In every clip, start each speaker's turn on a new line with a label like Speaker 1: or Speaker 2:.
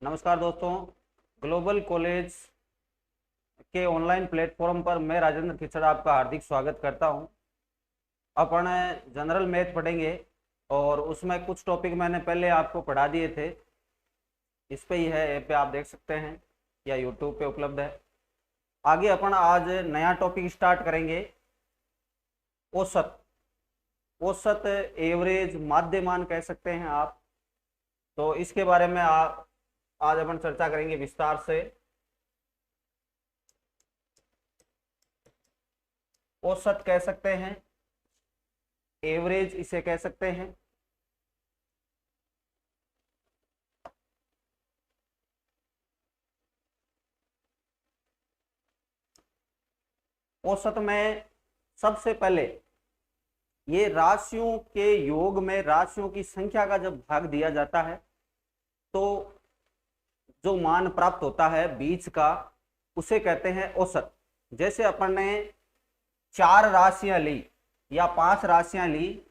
Speaker 1: नमस्कार दोस्तों। Global college के ऑनलाइन प्लेटफॉर्म पर मैं राजेंद्र खिचड़ आपका हार्दिक स्वागत करता हूं। अपन जनरल मैथ पढ़ेंगे और उसमें कुछ टॉपिक मैंने पहले आपको पढ़ा दिए थे। इस पे ही है, ऐप पे आप देख सकते हैं या यूट्यूब पे उपलब्ध है। आगे अपन आज नया टॉपिक स्टार्ट करेंगे, औसत। औसत, एवरेज, माध्यमान कह सकते हैं आप। तो इसके बारे में आज अपन चर्चा करेंगे विस्तार से। औसत कह सकते हैं, एवरेज इसे कह सकते हैं। औसत में सबसे पहले ये राशियों के योग में राशियों की संख्या का जब भाग दिया जाता है तो जो मान प्राप्त होता है बीच का, उसे कहते हैं औसत। जैसे अपन ने 4 राशियां ली या 5 राशियां ली,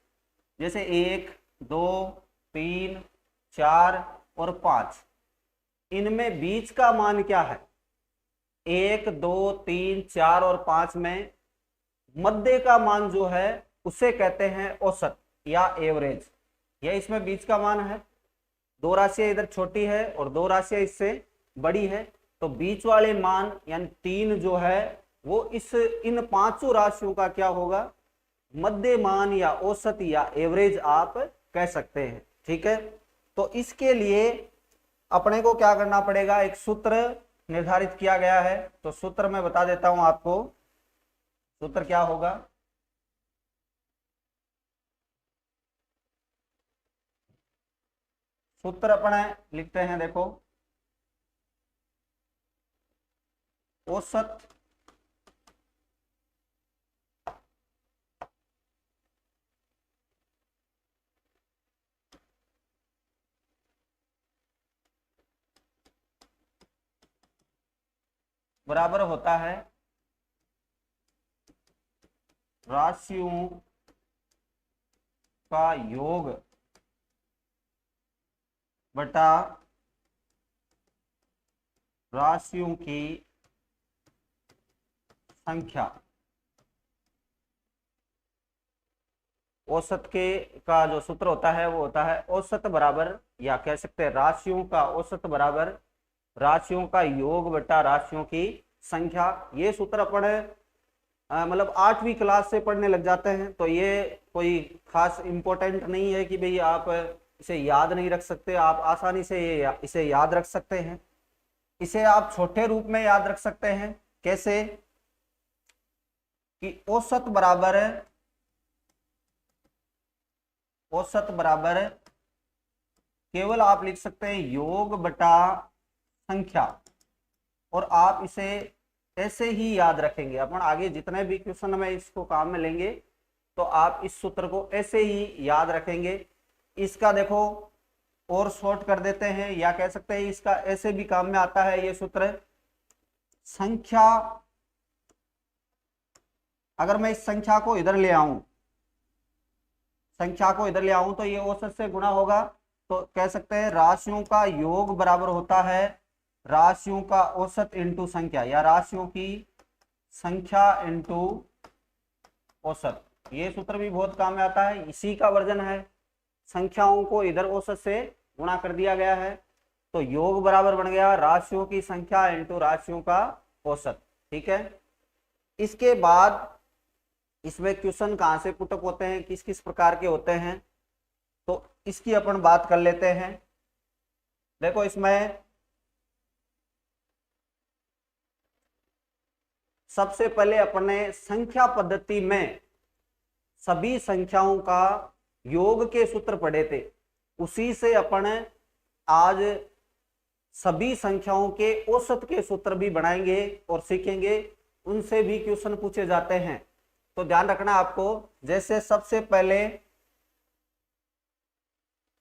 Speaker 1: जैसे 1, 2, 3, 4 और 5, इनमें बीच का मान क्या है? 1, 2, 3, 4 और 5 में मध्य का मान जो है उसे कहते हैं औसत या एवरेज। यह इसमें बीच का मान है। 2 राशियां इधर छोटी है और 2 राशियां इससे बड़ी है, तो बीच वाले मान यानी 3 जो है वो इन 5 राशियों का क्या होगा? मध्य मान या औसत या एवरेज आप कह सकते हैं। ठीक है, तो इसके लिए अपने को क्या करना पड़ेगा? एक सूत्र निर्धारित किया गया है। तो सूत्र मैं बता देता हूं आपको। सूत्र क्या होगा? सूत्र अपने लिखते हैं, देखो। औसत बराबर होता है राशियों का योग बटा राशियों की संख्या। औसत के का जो सूत्र होता है वो होता है औसत बराबर, या कह सकते हैं राशियों का औसत बराबर राशियों का योग बटा राशियों की संख्या। ये सूत्र अपन मतलब 8वीं क्लास से पढ़ने लग जाते हैं, तो ये कोई खास इंपॉर्टेंट नहीं है कि भाई आप इसे याद नहीं रख सकते। आप आसानी से इसे याद रख सकते हैं। इसे आप छोटे रूप में याद रख सकते हैं। कैसे? कि औसत बराबर केवल आप लिख सकते हैं योग बटा संख्या, और आप इसे ऐसे ही याद रखेंगे। अपन आगे जितने भी क्वेश्चन में इसको काम में लेंगे तो आप इस सूत्र को ऐसे ही याद रखेंगे। इसका देखो और शॉर्ट कर देते हैं, या कह सकते हैं इसका ऐसे भी काम में आता है ये सूत्र। संख्या, अगर मैं इस संख्या को इधर ले आऊं, तो ये औसत से गुणा होगा। तो कह सकते हैं राशियों का योग बराबर होता है राशियों का औसत इंटू संख्या, या राशियों की संख्या इंटू औसत। ये सूत्र भी बहुत काम में आता है, इसी का वर्जन है। संख्याओं को इधर औसत से गुणा कर दिया गया है, तो योग बराबर बन गया राशियों की संख्या इंटू राशियों का औसत। ठीक है, इसके बाद इसमें क्वेश्चन कहां से पुटअप होते हैं, किस किस प्रकार के होते हैं, तो इसकी अपन बात कर लेते हैं। देखो, इसमें सबसे पहले अपने संख्या पद्धति में सभी संख्याओं का योग के सूत्र पढ़े थे, उसी से अपन आज सभी संख्याओं के औसत के सूत्र भी बनाएंगे और सीखेंगे। उनसे भी क्वेश्चन पूछे जाते हैं, तो ध्यान रखना आपको। जैसे सबसे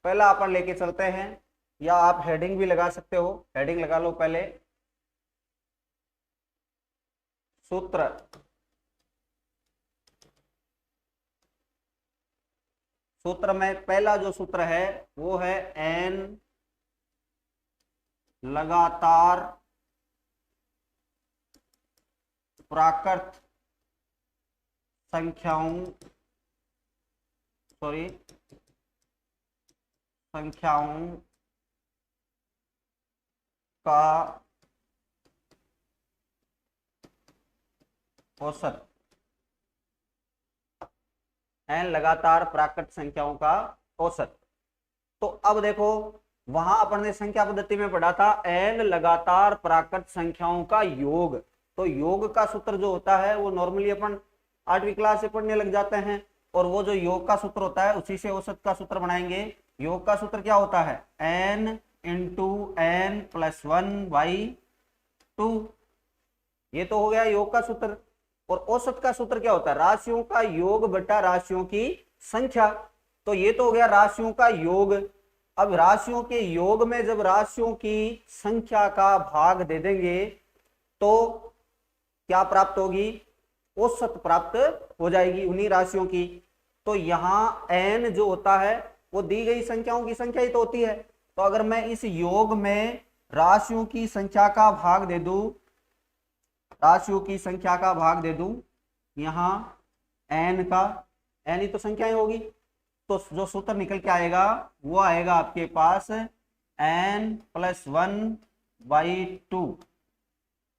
Speaker 1: पहला अपन लेके चलते हैं, या आप हेडिंग भी लगा सकते हो, हेडिंग लगा लो पहले। सूत्र। सूत्र में पहला जो सूत्र है वो है n लगातार प्राकृत संख्याओं का औसत, n लगातार प्राकृत संख्याओं का औसत। तो अब देखो वहां अपन ने संख्या पद्धति में पढ़ा था n लगातार प्राकृत संख्याओं का योग। तो योग का सूत्र जो होता है वो नॉर्मली अपन 8वीं क्लास से पढ़ने लग जाते हैं, और वो जो योग का सूत्र होता है उसी से औसत का सूत्र बनाएंगे। योग का सूत्र क्या होता है, n इंटू n प्लस 1/2। ये तो हो गया योग का सूत्र। और औसत का सूत्र क्या होता है, राशियों का योग बटा राशियों की संख्या। तो ये तो हो गया राशियों का योग। अब राशियों के योग में जब राशियों की संख्या का भाग दे देंगे तो क्या प्राप्त होगी, औसत प्राप्त हो जाएगी उन्हीं राशियों की। तो यहां n जो होता है वो दी गई संख्याओं की संख्या ही तो होती है। तो अगर मैं इस योग में राशियों की संख्या का भाग दे दूं, यहां n का, n ही तो संख्याएं होगी, तो जो सूत्र निकल के आएगा वो आएगा आपके पास n प्लस 1/2।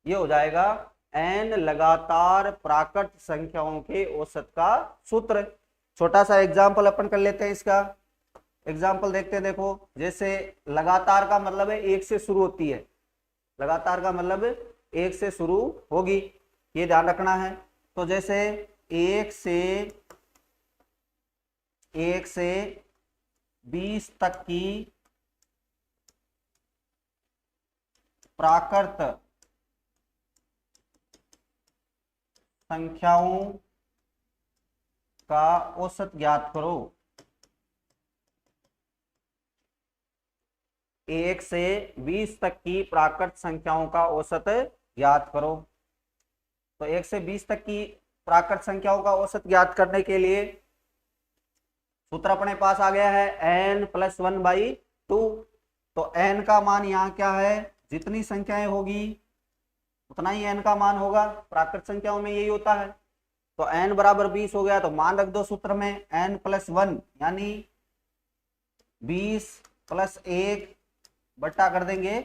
Speaker 1: ये हो जाएगा n लगातार प्राकृत संख्याओं के औसत का सूत्र। छोटा सा एग्जाम्पल अपन कर लेते हैं, इसका एग्जाम्पल देखते हैं। देखो जैसे लगातार का मतलब है एक से शुरू होती है, लगातार का मतलब एक से शुरू होगी, ये ध्यान रखना है। तो जैसे एक से 20 तक की प्राकृत संख्याओं का औसत ज्ञात करो। 1 से 20 तक की प्राकृत संख्याओं का औसत ज्ञात करो। तो 1 से 20 तक की प्राकृत संख्याओं का औसत ज्ञात करने के लिए सूत्र अपने पास आ गया है n प्लस 1/2। तो n का मान यहाँ क्या है, जितनी संख्याएं होगी उतना ही n का मान होगा, प्राकृत संख्याओं में यही होता है। तो n बराबर 20 हो गया, तो मान रख दो सूत्र में n प्लस 1 यानी 20 प्लस 1 बट्टा कर देंगे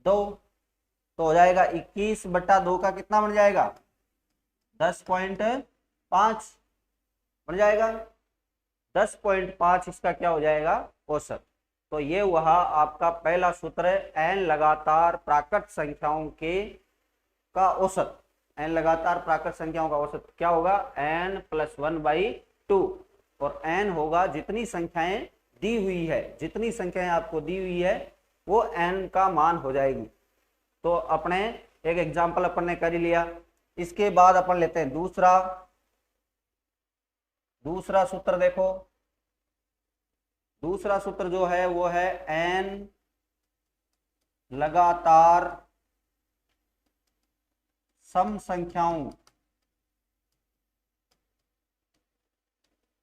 Speaker 1: 2, तो हो जाएगा 21 बट्टा 2 का कितना बन जाएगा, 10.5 बन जाएगा। 10.5 इसका क्या हो जाएगा, औसत। तो ये हुआ आपका पहला सूत्र, n लगातार प्राकृत संख्याओं के का औसत। n लगातार प्राकृत संख्याओं का औसत क्या होगा, n प्लस 1/2। और n होगा जितनी संख्याएं दी हुई है, जितनी संख्याएं आपको दी हुई है वो n का मान हो जाएगी। तो अपने एक एग्जाम्पल अपन ने कर ही लिया। इसके बाद अपन लेते हैं दूसरा सूत्र। देखो दूसरा सूत्र जो है वो है n लगातार सम संख्याओं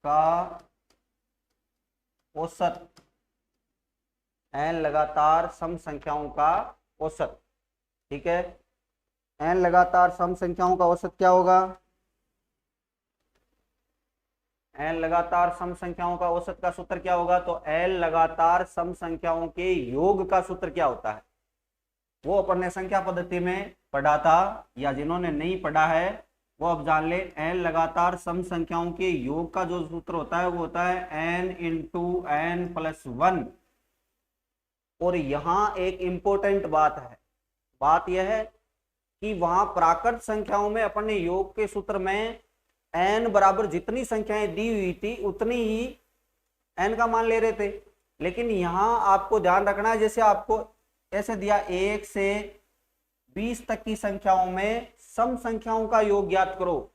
Speaker 1: का औसत, n लगातार सम संख्याओं का औसत। ठीक है, n लगातार सम संख्याओं का औसत क्या होगा, n लगातार सम संख्याओं का औसत का सूत्र क्या होगा। तो n लगातार सम संख्याओं के योग का सूत्र क्या होता है, वो अपन ने संख्या पद्धति में पढ़ा था, या जिन्होंने नहीं पढ़ा है वो अब जान ले। n लगातार सम संख्याओं के योग का जो सूत्र होता है वो होता है n इंटू n प्लस 1। और यहाँ एक इंपॉर्टेंट बात है, बात यह है कि वहां प्राकृत संख्याओं में अपन ने योग के सूत्र में n बराबर जितनी संख्याएं दी हुई थी उतनी ही n का मान ले रहे थे। लेकिन यहां आपको ध्यान रखना है, जैसे आपको ऐसे दिया 1 से 20 तक की संख्याओं में सम संख्याओं का योग ज्ञात करो।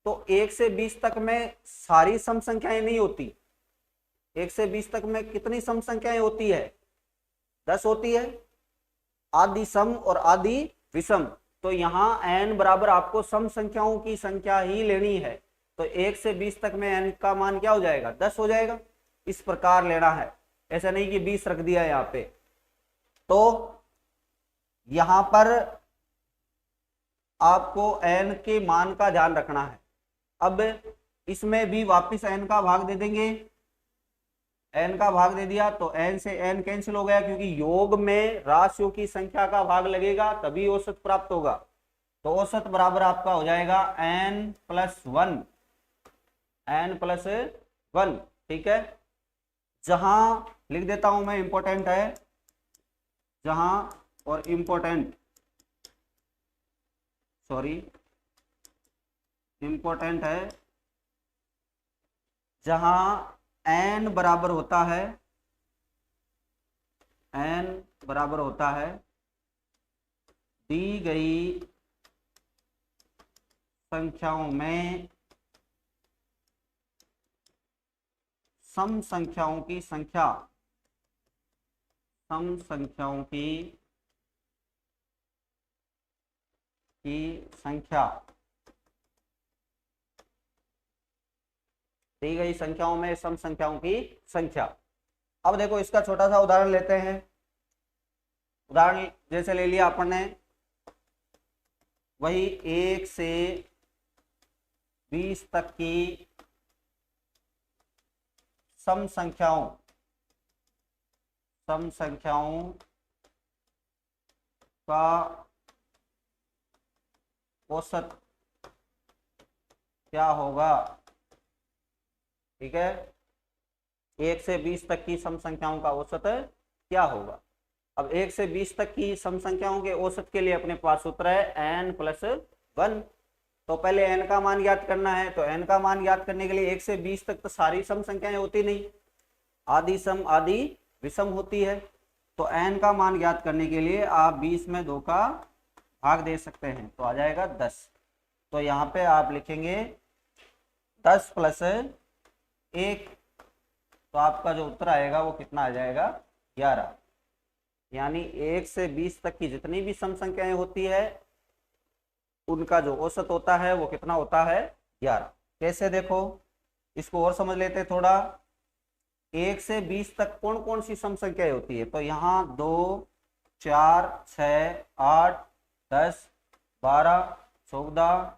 Speaker 1: तो 1 से 20 तक में सारी सम संख्याएं नहीं होती। 1 से 20 तक में कितनी सम संख्याएं होती है, 10 होती है, आदि सम और आदि विषम। तो यहाँ n बराबर आपको सम संख्याओं की संख्या ही लेनी है। तो 1 से 20 तक में n का मान क्या हो जाएगा, 10 हो जाएगा। इस प्रकार लेना है, ऐसा नहीं कि 20 रख दिया है यहाँ पे। तो यहां पर आपको n के मान का ध्यान रखना है। अब इसमें भी वापस n का भाग दे देंगे, n का भाग दे दिया तो n से n कैंसिल हो गया, क्योंकि योग में राशियों की संख्या का भाग लगेगा तभी औसत प्राप्त होगा। तो औसत बराबर आपका हो जाएगा n+1, n+1। ठीक है, जहां लिख देता हूं मैं, इंपॉर्टेंट है जहां, और इंपॉर्टेंट इंपॉर्टेंट है जहां n बराबर होता है, n बराबर होता है दी गई संख्याओं में सम संख्याओं की संख्या, सम संख्याओं की संख्या, दी गई संख्याओं में सम संख्याओं की संख्या। अब देखो इसका छोटा सा उदाहरण लेते हैं। उदाहरण जैसे ले लिया अपन ने, वही 1 से 20 तक की सम संख्याओं का औसत क्या होगा। ठीक है, 1 से 20 तक की सम संख्याओं का औसत क्या होगा। अब 1 से 20 तक की सम संख्याओं के औसत के लिए अपने पास सूत्र है n+1। तो पहले n का मान याद करना है, तो n का मान याद करने के लिए 1 से 20 तक तो सारी सम संख्याएं होती नहीं, आधी सम आधी विषम होती है। तो n का मान याद करने के लिए आप 20 में 2 का भाग दे सकते हैं, तो आ जाएगा 10। तो यहाँ पे आप लिखेंगे 10 + 1, तो आपका जो उत्तर आएगा वो कितना आ जाएगा, 11। यानी 1 से 20 तक की जितनी भी सम संख्याएं होती है उनका जो औसत होता है वो कितना होता है, 11। कैसे, देखो इसको और समझ लेते हैं थोड़ा। 1 से 20 तक कौन कौन सी सम संख्याएं होती है, तो यहाँ 2, 4, 6, 8, 10, 12, 14,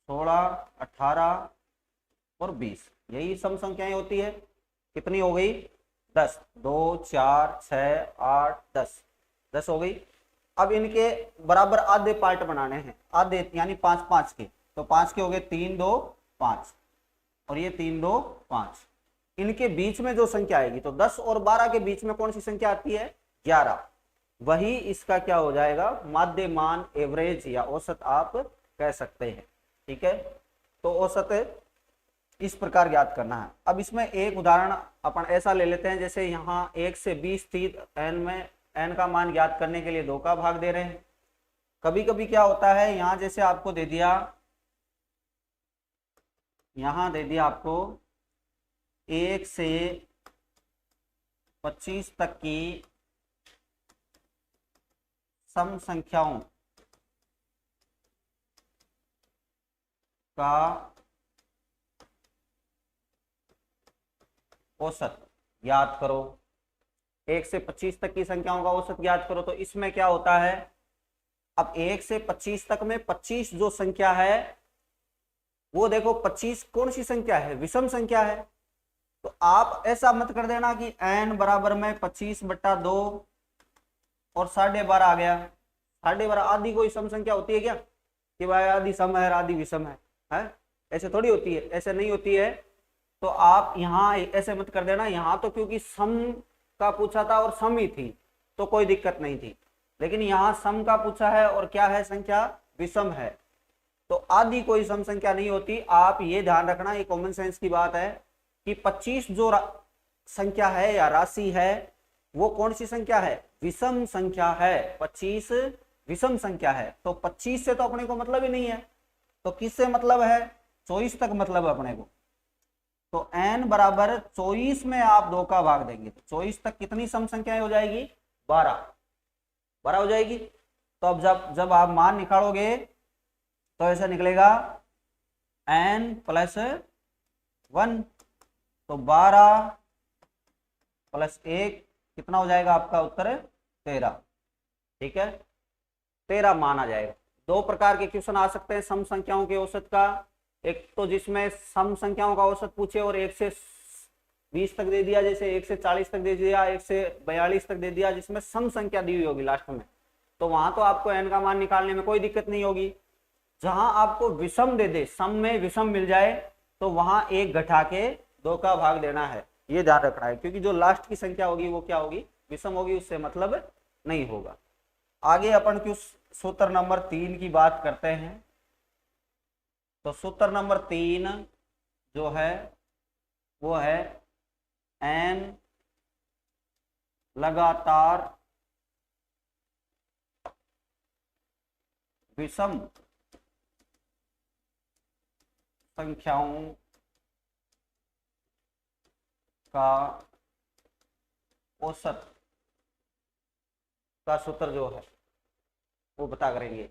Speaker 1: 16, 18 और 20, यही सम संख्याएं होती है। कितनी हो गई, 10। 2, 4, 6, 8, 10 हो गई। अब इनके बराबर आधे पार्ट बनाने हैं, आधे यानी 5-5 के, तो 5 के हो गए 3, 2, 5 और ये 3, 2, 5। इनके बीच में जो संख्या आएगी, तो 10 और 12 के बीच में कौन सी संख्या आती है, 11। वही इसका क्या हो जाएगा, माध्य मान, एवरेज या औसत आप कह सकते हैं। ठीक है, तो औसत इस प्रकार याद करना है। अब इसमें एक उदाहरण अपन ऐसा ले लेते हैं, जैसे यहाँ 1 से 20 थी, n में n का मान याद करने के लिए 2 का भाग दे रहे हैं। कभी कभी क्या होता है, यहाँ जैसे आपको दे दिया, यहाँ दे दिया आपको 1 से 25 तक की सम संख्याओं का औसत याद करो। 1 से 25 तक की संख्याओं का औसत याद करो। तो इसमें क्या होता है, अब 1 से 25 तक में 25 जो संख्या है वो देखो 25 कौन सी संख्या है, विषम संख्या है। तो आप ऐसा मत कर देना कि n बराबर में 25/2 और 12.5 आ गया। 12.5 आधी कोई सम संख्या होती है क्या, कि भाई आधी सम है आधी विषम है? ऐसे थोड़ी होती है, ऐसे नहीं होती है। तो आप यहाँ ऐसे मत कर देना। यहाँ तो क्योंकि सम का पूछा था और सम ही थी तो कोई दिक्कत नहीं थी, लेकिन यहाँ सम का पूछा है और क्या है, संख्या विषम है, तो आधी कोई सम संख्या नहीं होती। आप ये ध्यान रखना, ये कॉमन सेंस की बात है कि 25 जो संख्या है या राशि है वो कौन सी संख्या है, विषम संख्या है। 25 विषम संख्या है, तो 25 से तो अपने को मतलब ही नहीं है, तो किससे मतलब है, 24 तक मतलब है अपने को। तो n बराबर 24 में आप 2 का भाग देंगे, तो 24 तक कितनी सम संख्याएं हो जाएगी, 12 हो जाएगी। तो अब जब आप मान निकालोगे तो ऐसा निकलेगा n+1, तो 12 + 1 कितना हो जाएगा आपका उत्तर, 13। ठीक है, 13 मान आ जाएगा। दो प्रकार के क्वेश्चन आ सकते हैं सम संख्याओं के औसत का, एक तो जिसमें सम संख्याओं का औसत पूछे और 1 से 20 तक दे दिया, जैसे 1 से 40 तक दे दिया, 1 से 42 तक दे दिया, जिसमें सम संख्या दी हुई होगी लास्ट में, तो वहां तो आपको n का मान निकालने में कोई दिक्कत नहीं होगी। जहां आपको विषम दे दे, सम में विषम मिल जाए, तो वहां 1 घटा के 2 का भाग देना है, ये ध्यान रखना है, क्योंकि जो लास्ट की संख्या होगी वो क्या होगी, विषम होगी, उससे मतलब नहीं होगा। आगे अपन क्यों सूत्र नंबर 3 की बात करते हैं। तो सूत्र नंबर 3 जो है वो है n लगातार विषम संख्याओं का औसत का सूत्र जो है वो बता करेंगे।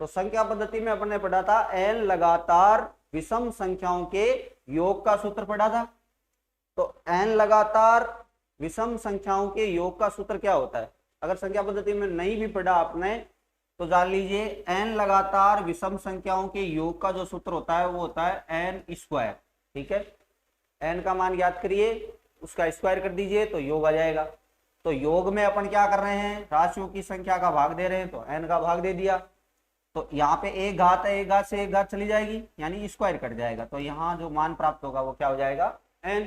Speaker 1: तो संख्या पद्धति में अपन ने पढ़ा था n लगातार विषम संख्याओं के योग का सूत्र पढ़ा था। तो n लगातार विषम संख्याओं के योग का सूत्र क्या होता है, अगर संख्या पद्धति में नहीं भी पढ़ा आपने तो जान लीजिए, n लगातार विषम संख्याओं के योग का जो सूत्र होता है वो होता है n स्क्वायर। ठीक है, n का मान याद करिए, उसका स्क्वायर कर दीजिए तो योग आ जाएगा। तो योग में अपन क्या कर रहे हैं, राशियों की संख्या का भाग दे रहे हैं, तो n का भाग दे दिया। तो यहाँ पे एक घात है, एक घात से एक घात चली जाएगी, यानी स्क्वायर कट जाएगा, तो यहाँ जो मान प्राप्त होगा वो क्या हो जाएगा, n।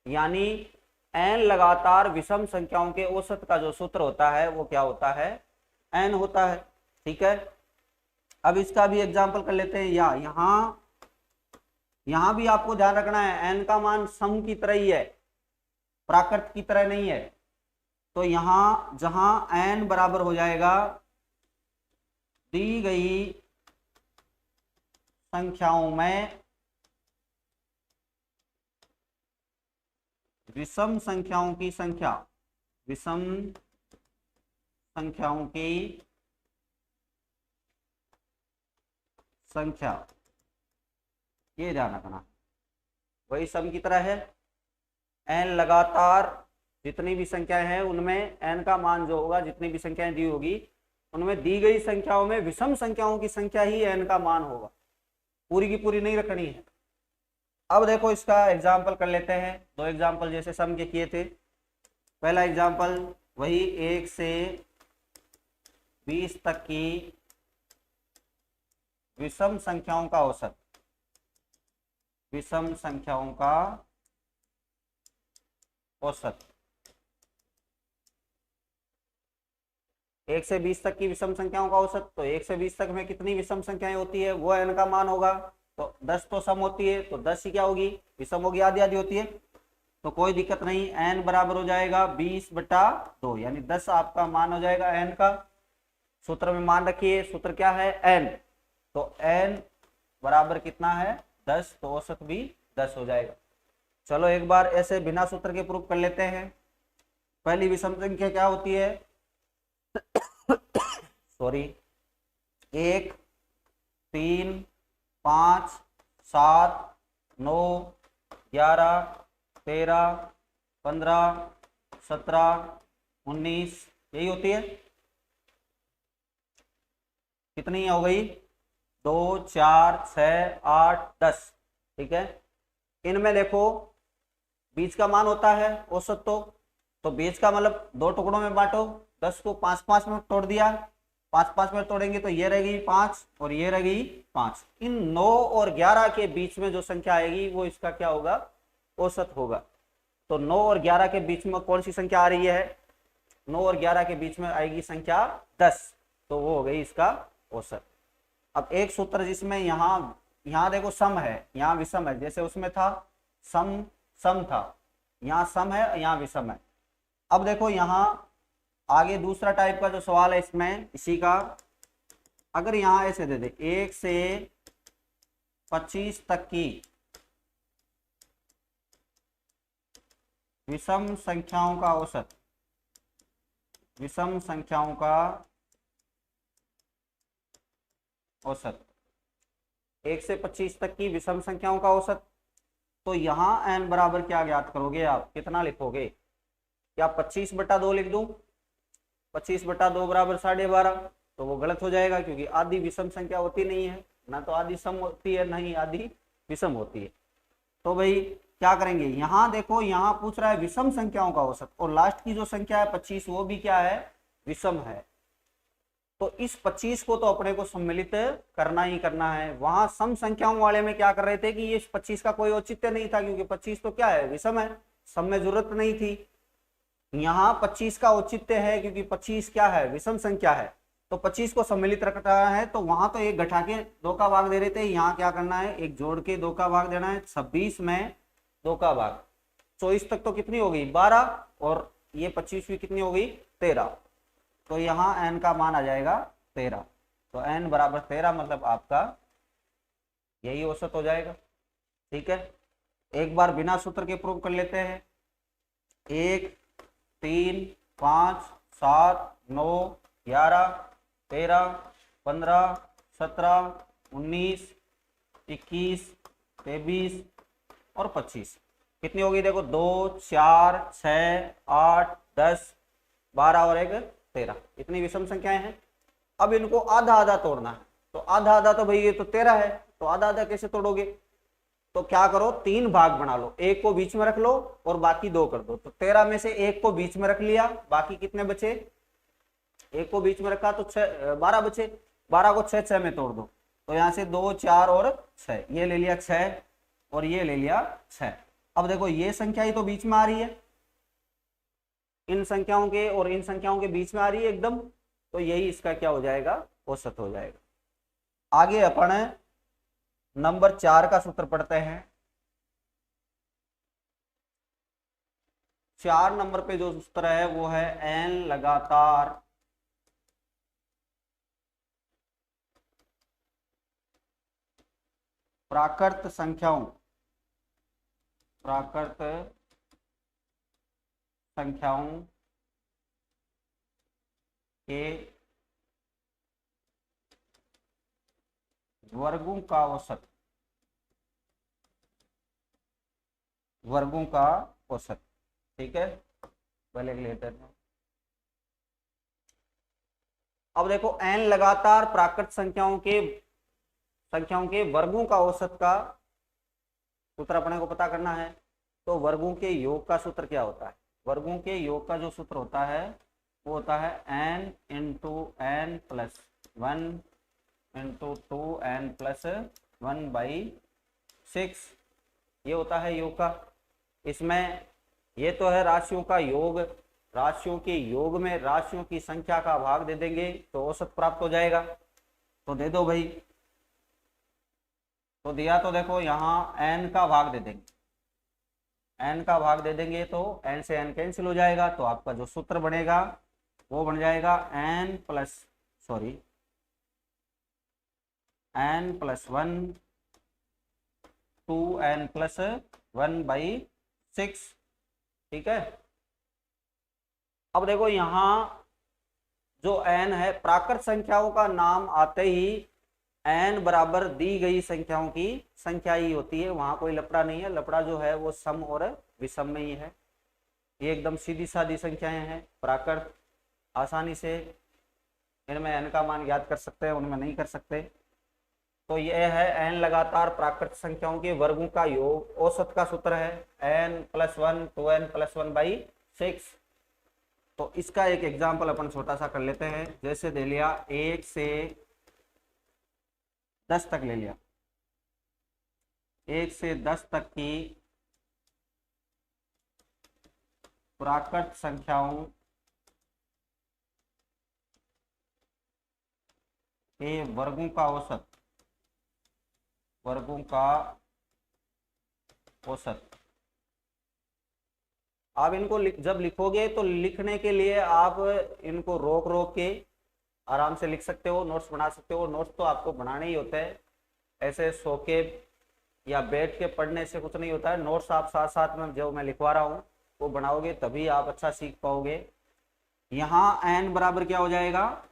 Speaker 1: यानी n लगातार विषम संख्याओं के औसत का जो सूत्र होता है वो क्या होता है, n होता है। ठीक है, अब इसका भी एग्जाम्पल कर लेते हैं। यहाँ भी आपको ध्यान रखना है, n का मान सम की तरह ही है, प्राकृत की तरह नहीं है। तो यहाँ जहां n बराबर हो जाएगा दी गई संख्याओं में विषम संख्याओं की संख्या, विषम संख्याओं की संख्या, ये ध्यान रखना, वही सम की तरह है। n लगातार जितनी भी संख्याएं हैं उनमें n का मान जो होगा, जितनी भी संख्याएं दी होगी उनमें दी गई संख्याओं में विषम संख्याओं की संख्या ही n का मान होगा, पूरी की पूरी नहीं रखनी है। अब देखो इसका एग्जाम्पल कर लेते हैं, दो एग्जाम्पल जैसे सम के किए थे। पहला एग्जाम्पल वही 1 से 20 तक की विषम संख्याओं का औसत, विषम संख्याओं का औसत। 1 से 20 तक की विषम संख्याओं का औसत, तो 1 से 20 तक में कितनी विषम संख्याएं होती है, वो n का मान होगा। तो 10 तो सम होती है, तो 10 ही क्या होगी, विषम होगी, आधी आधी होती है, तो कोई दिक्कत नहीं, n बराबर हो जाएगा 20/2, यानी 10 आपका मान हो जाएगा n का। सूत्र में मान रखिए, सूत्र क्या है, n, तो n बराबर कितना है, 10, तो औसत भी 10 हो जाएगा। चलो एक बार ऐसे बिना सूत्र के प्रूफ कर लेते हैं। पहली विषम संख्या क्या होती है, सॉरी, 1, 3, 5, 7, 9, 11, 13, 15, 17, 19, यही होती है। कितनी हो गई, 2, 4, 6, 8, 10। ठीक है, इनमें देखो बीच का मान होता है औसत, तो बीच का मतलब 2 टुकड़ों में बांटो, 10 को 5-5 में तोड़ दिया, 5-5 में तोड़ेंगे तो ये रहेगी 5 और ये रहेगी 5। इन 9 और 11 के बीच में जो संख्या आएगी वो इसका क्या होगा, औसत होगा। तो 9 और 11 के बीच में कौन सी संख्या आ रही है, 9 और 11 के बीच में आएगी संख्या 10, तो वो हो गई इसका औसत। अब एक सूत्र जिसमें यहाँ देखो सम है, यहाँ विषम है, जैसे उसमें था सम था, यहाँ सम है, यहाँ विषम है। अब देखो यहाँ आगे दूसरा टाइप का जो सवाल है इसमें, इसी का अगर यहाँ ऐसे दे दे 1 से 25 तक की विषम संख्याओं का औसत, विषम संख्याओं का औसत, 1 से 25 तक की विषम संख्याओं का औसत, तो यहाँ n बराबर क्या ज्ञात करोगे आप, कितना लिखोगे, क्या 25/2 लिख दूं, 25/2 बराबर 12.5, तो वो गलत हो जाएगा क्योंकि आधी विषम संख्या होती नहीं है, ना तो आधी सम होती है ना ही आधी विषम होती है। तो भाई क्या करेंगे, यहाँ देखो यहाँ पूछ रहा है विषम संख्याओं का औसत, और लास्ट की जो संख्या है 25 वो भी क्या है, विषम है। तो इस 25 को तो अपने को सम्मिलित करना ही करना है। वहां सम संख्याओं वाले में क्या कर रहे थे कि ये 25 का कोई औचित्य नहीं था, क्योंकि 25 तो क्या है, विषम है, सम में जरूरत नहीं थी। यहाँ 25 का औचित्य है क्योंकि 25 क्या है, विषम संख्या है, तो 25 को सम्मिलित रखना है। तो वहां तो एक घटा के 2 का भाग दे रहे थे, यहाँ क्या करना है, एक जोड़ के 2 का भाग देना है। 26 में 2 का भाग, 24 तक तो कितनी हो गई 12, और ये 25 भी कितनी हो गई 13, तो यहाँ n का मान आ जाएगा 13। तो n बराबर 13 मतलब आपका यही औसत हो जाएगा। ठीक है, एक बार बिना सूत्र के प्रूव कर लेते हैं। 1 3 5 7 9 11 13 15 17 19 21 23 और 25 कितनी होगी, देखो 2 4 6 8 10 12 और 1 13, इतनी विषम संख्याएं हैं। अब इनको आधा आधा तोड़ना है, तो आधा आधा तो भाई ये तो 13 है, तो आधा आधा कैसे तोड़ोगे, तो क्या करो 3 भाग बना लो, एक को बीच में रख लो और बाकी 2 कर दो। तो 13 में से एक को बीच में रख लिया, बाकी कितने बचे, एक को बीच में रखा तो 12 बचे, 12 को 6 6 में तोड़ दो, तो यहां से 2 4 और 6, ये ले लिया 6 और ये ले लिया 6। अब देखो ये संख्या ही तो बीच में आ रही है, इन संख्याओं के और इन संख्याओं के बीच में आ रही है एकदम, तो यही इसका क्या हो जाएगा, औसत हो जाएगा। आगे अपन नंबर 4 का सूत्र पढ़ते हैं। 4 नंबर पे जो सूत्र है वो है n लगातार प्राकृत संख्याओं के वर्गों का औसत, ठीक है, पहले लेते हैं। अब देखो n लगातार प्राकृत संख्याओं के वर्गों का औसत का सूत्र अपने को पता करना है। तो वर्गों के योग का सूत्र क्या होता है, वर्गों के योग का जो सूत्र होता है वो होता है n into n plus 1 into 2n plus 1/6, ये होता है योग का। इसमें ये तो है राशियों का योग, राशियों के योग में राशियों की संख्या का भाग दे देंगे तो औसत प्राप्त हो जाएगा। तो दे दो भाई, तो दिया तो देखो यहाँ n का भाग दे देंगे, n का भाग दे देंगे तो n से n कैंसिल हो जाएगा, तो आपका जो सूत्र बनेगा वो बन जाएगा n प्लस 1 2n प्लस 1/6। ठीक है, अब देखो यहाँ जो n है, प्राकृत संख्याओं का नाम आते ही n बराबर दी गई संख्याओं की संख्या ही होती है, वहां कोई लफड़ा नहीं है। लफड़ा जो है वो सम और विषम में ही है। ये एकदम सीधी सादी संख्याएं हैं प्राकृत, आसानी से इनमें n का मान याद कर सकते हैं, उनमें नहीं कर सकते। तो ये है n लगातार प्राकृत संख्याओं के वर्गों का योग, औसत का सूत्र है n प्लस 1 2n प्लस 1/6। तो इसका एक एग्जाम्पल अपन छोटा सा कर लेते हैं। जैसे दे लिया 1 से 10 तक ले लिया, 1 से 10 तक की प्राकृत संख्याओं के वर्गों का औसत। आप इनको जब लिखोगे तो लिखने के लिए आप इनको रोक रोक के आराम से लिख सकते हो, नोट्स बना सकते हो। नोट्स तो आपको बनाने ही होते हैं, ऐसे सो के या बैठ के पढ़ने से कुछ नहीं होता है। नोट्स आप साथ साथ में जो मैं लिखवा रहा हूँ वो बनाओगे तभी आप अच्छा सीख पाओगे। यहाँ n बराबर क्या हो जाएगा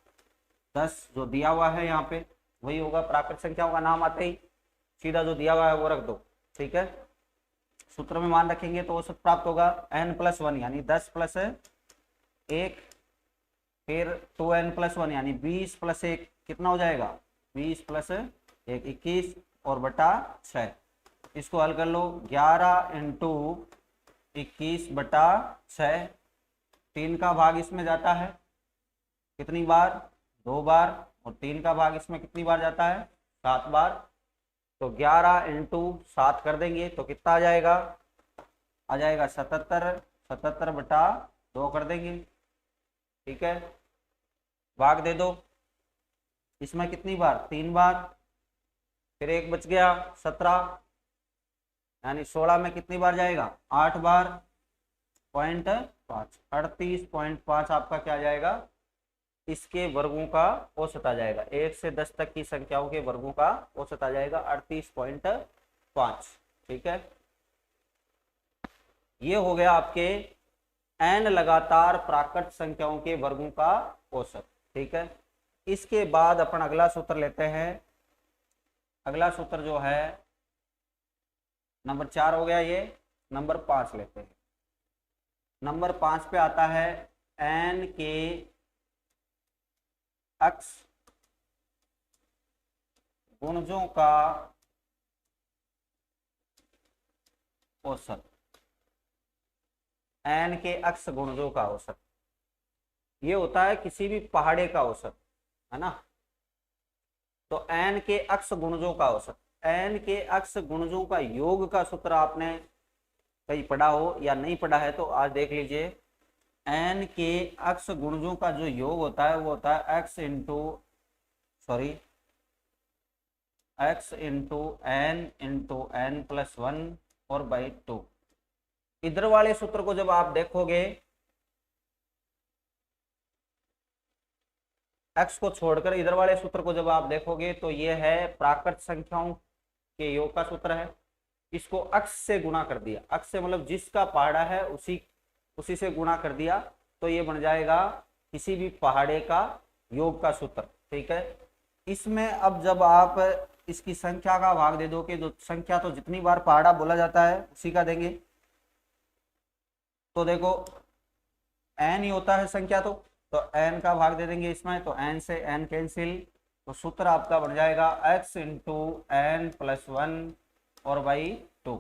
Speaker 1: 10, जो दिया हुआ है यहाँ पे वही होगा। प्राकृत संख्याओं का नाम आते ही सीधा जो दिया हुआ है वो रख दो, ठीक है। सूत्र में मान रखेंगे तो औसत प्राप्त होगा n प्लस 1 यानी 10 प्लस 1 फिर 2n+1 यानी 20 + 1 कितना हो जाएगा, 20 + 1 21 और बटा 6। इसको हल कर लो, 11 × 21 बटा 6। 3 का भाग इसमें जाता है कितनी बार, 2 बार, और 3 का भाग इसमें कितनी बार जाता है, 7 बार। तो 11 × 7 कर देंगे तो कितना आ जाएगा, 77। 77 बटा 2 कर देंगे, ठीक है। भाग दे दो, इसमें कितनी बार, 3 बार, फिर 1 बच गया 17, यानी 16 में कितनी बार जाएगा, 8 बार, 0.5 38.5 आपका क्या जाएगा, इसके वर्गों का औसत आ जाएगा। 1 से 10 तक की संख्याओं के वर्गों का औसत आ जाएगा 38.5, ठीक है। ये हो गया आपके n लगातार प्राकृत संख्याओं के वर्गों का औसत, ठीक है। इसके बाद अपन अगला सूत्र लेते हैं। अगला सूत्र जो है नंबर 4 हो गया, ये नंबर 5 लेते हैं। नंबर 5 पे आता है n के अक्ष गुणजों का औसत। n के अक्ष गुणजों का औसत ये होता है किसी भी पहाड़े का औसत, है ना। तो n के अक्ष गुणजों का औसत, n के अक्ष गुणजों का योग का सूत्र आपने कहीं पढ़ा हो या नहीं पढ़ा है तो आज देख लीजिए। n के अक्ष गुणजों का जो योग होता है वो होता है x इंटू n+1 और बाई 2। इधर वाले सूत्र को जब आप देखोगे, x को छोड़कर इधर वाले सूत्र को जब आप देखोगे तो ये है प्राकृत संख्याओं के योग का सूत्र है। इसको अक्ष से गुणा कर दिया, अक्ष से मतलब जिसका पहाड़ा है उसी से गुणा कर दिया, तो ये बन जाएगा किसी भी पहाड़े का योग का सूत्र, ठीक है। इसमें अब जब आप इसकी संख्या का भाग दे दो कि जो संख्या तो जितनी बार पहाड़ा बोला जाता है उसी का देंगे, तो देखो n ही होता है संख्या, तो n का भाग दे देंगे इसमें, तो n से n कैंसिल, तो सूत्र आपका बन जाएगा x इंटू n+1 और बाई 2।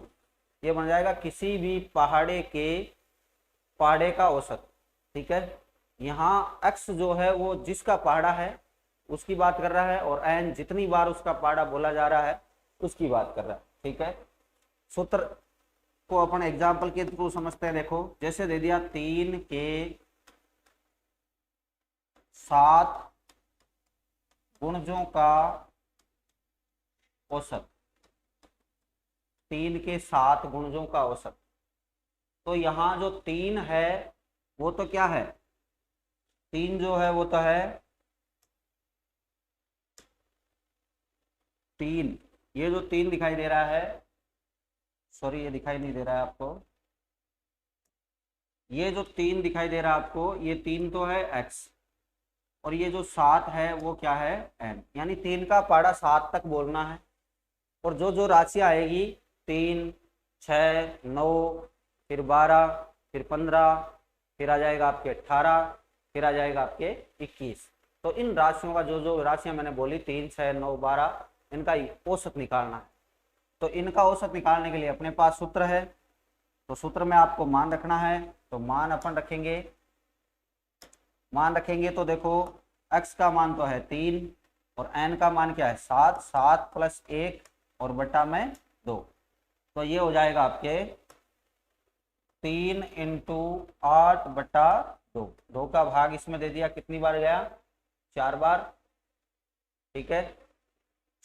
Speaker 1: ये बन जाएगा किसी भी पहाड़े का औसत, ठीक है। यहाँ x जो है वो जिसका पहाड़ा है उसकी बात कर रहा है, और n जितनी बार उसका पहाड़ा बोला जा रहा है उसकी बात कर रहा है, ठीक है। सूत्र को अपन एग्जाम्पल के थ्रू समझते हैं। देखो जैसे दे दिया 3 के 7 गुणजों का औसत, 3 के 7 गुणजों का औसत। तो यहाँ जो 3 है वो तो क्या है, 3 जो है वो तो है 3, ये जो 3 दिखाई दे रहा है, सॉरी ये दिखाई नहीं दे रहा है आपको, ये जो 3 दिखाई दे रहा है आपको, ये 3 तो है x, और ये जो 7 है वो क्या है n, यानी 3 का पहाड़ा 7 तक बोलना है। और जो जो राशियां आएगी 3 6 9 फिर 12 फिर 15 फिर आ जाएगा आपके 18 फिर आ जाएगा आपके 21, तो इन राशियों का जो जो राशियां मैंने बोली 3 6 9 12 इनका औसत निकालना है। तो इनका औसत निकालने के लिए अपने पास सूत्र है, तो सूत्र में आपको मान रखना है, तो मान अपन रखेंगे, तो देखो x का मान तो है 3 और n का मान क्या है 7, 7 + 1 और बटा में 2, तो ये हो जाएगा आपके 3 × 8 बटा 2। 2 का भाग इसमें दे दिया, कितनी बार गया 4 बार, ठीक है।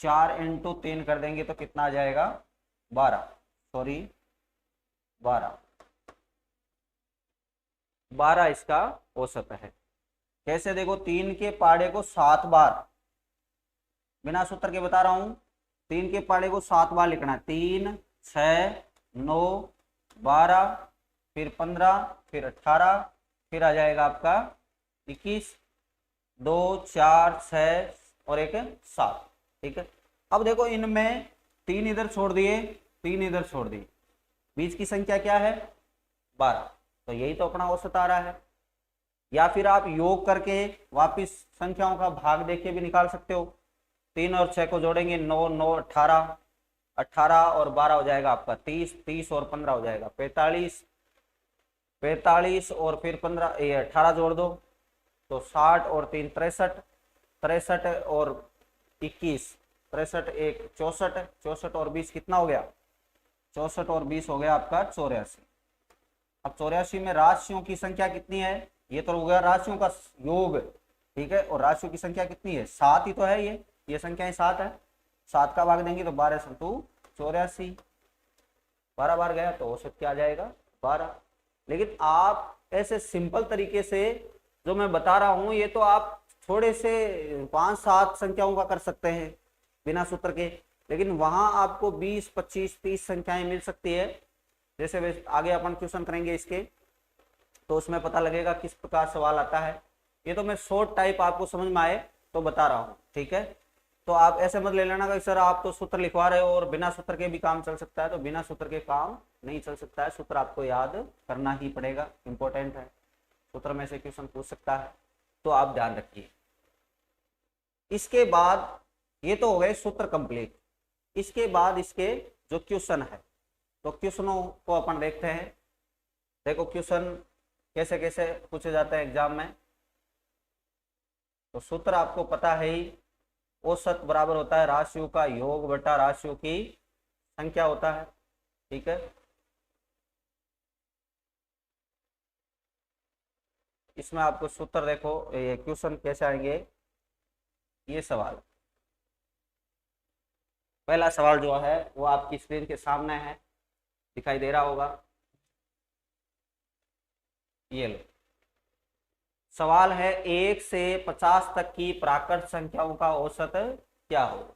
Speaker 1: 4 × 3 कर देंगे तो कितना आ जाएगा 12, 12 इसका औसत है। कैसे देखो 3 के पहाड़े को 7 बार, बिना सूत्र के बता रहा हूं, 3 के पहाड़े को 7 बार लिखना है, 3 6 9 12 फिर 15 फिर 18 फिर आ जाएगा आपका 21, 2 4 6 और 1 7, ठीक है। अब देखो इनमें 3 इधर छोड़ दिए, 3 इधर छोड़ दिए, बीच की संख्या क्या है 12, तो यही तो अपना औसत आ रहा है। या फिर आप योग करके वापिस संख्याओं का भाग देके भी निकाल सकते हो। 3 और 6 को जोड़ेंगे 9 9 18, 18 और 12 हो जाएगा आपका 30, 30 और 15 हो जाएगा 45, 45 और फिर 15 ये 18 जोड़ दो तो 60 और 3 63, 63 और 21, 63 एक 64, 64 और 20 कितना हो गया, 64 और 20 हो गया आपका 84। अब 84 में राशियों की संख्या कितनी है, ये तो हो गया राशियों का योग, ठीक है, और राशियों की संख्या कितनी है, 7 ही तो है, ये संख्याएं 7 है, 7 का भाग देंगे तो 12 संतु 84, 12 बार गया तो औसत क्या आ जाएगा 12। लेकिन आप ऐसे सिंपल तरीके से जो मैं बता रहा हूं ये तो आप थोड़े से 5-7 संख्याओं का कर सकते हैं बिना सूत्र के, लेकिन वहां आपको 20 25 30 संख्याएं मिल सकती है। जैसे आगे अपन क्वेश्चन करेंगे इसके तो उसमें पता लगेगा किस प्रकार सवाल आता है। ये तो मैं शॉर्ट टाइप आपको समझ में आए तो बता रहा हूँ, ठीक है। तो आप ऐसे मत ले लेना कि सर आप तो सूत्र लिखवा रहे हो और बिना सूत्र के भी काम चल सकता है, तो बिना सूत्र के काम नहीं चल सकता है, सूत्र आपको याद करना ही पड़ेगा, इंपॉर्टेंट है, सूत्र में से क्वेश्चन पूछ सकता है, तो आप ध्यान रखिए। इसके बाद ये तो हो गए सूत्र कंप्लीट। इसके बाद इसके जो क्वेश्चन है तो क्वेश्चनों को अपन देखते हैं। देखो क्वेश्चन कैसे कैसे पूछे जाते हैं एग्जाम में। तो सूत्र आपको पता है ही, औसत बराबर होता है राशियों का योग बटा राशियों की संख्या होता है, ठीक है। इसमें आपको सूत्र देखो ये क्वेश्चन कैसे आएंगे, ये सवाल, पहला सवाल जो है वो आपकी स्क्रीन के सामने है, दिखाई दे रहा होगा, ये लो। सवाल है 1 से 50 तक की प्राकृत संख्याओं का औसत क्या होगा।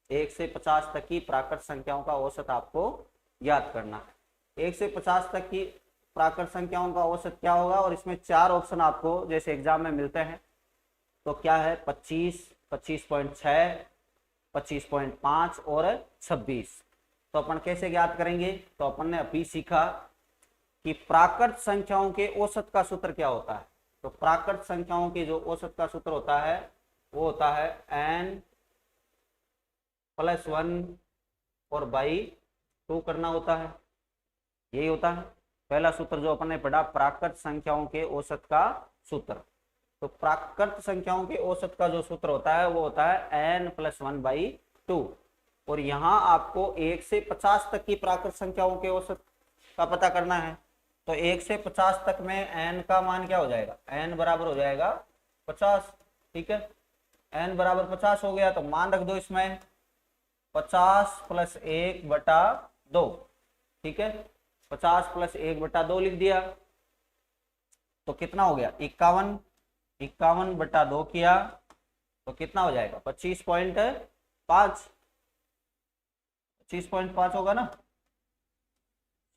Speaker 1: 1 से 50 तक की प्राकृत संख्याओं का औसत आपको याद करना है। 1 से 50 तक की प्राकृत संख्याओं का औसत क्या होगा, और इसमें 4 ऑप्शन आपको जैसे एग्जाम में मिलते हैं। तो क्या है 25, 25.6, 25.5 और 26। तो अपन कैसे ज्ञात करेंगे, तो अपन ने अभी सीखा कि प्राकृत संख्याओं के औसत का सूत्र क्या होता है। तो प्राकृत संख्याओं के जो औसत का सूत्र होता है वो होता है n+1 और बाई 2 करना होता है, यही होता है पहला सूत्र जो अपन ने पढ़ा, प्राकृत संख्याओं के औसत का सूत्र। तो प्राकृत संख्याओं के औसत का जो सूत्र होता है वो होता है n+1/2। और यहाँ आपको 1 से 50 तक की प्राकृत संख्याओं के औसत का पता करना है। तो 1 से 50 तक में n का मान क्या हो जाएगा, n बराबर हो जाएगा 50, ठीक है। n बराबर 50 हो गया तो मान रख दो इसमें 50 + 1/2, ठीक है। 50 + 1/2 लिख दिया तो कितना हो गया 51, 51/2 किया तो कितना हो जाएगा 25.5, 25.5 होगा ना,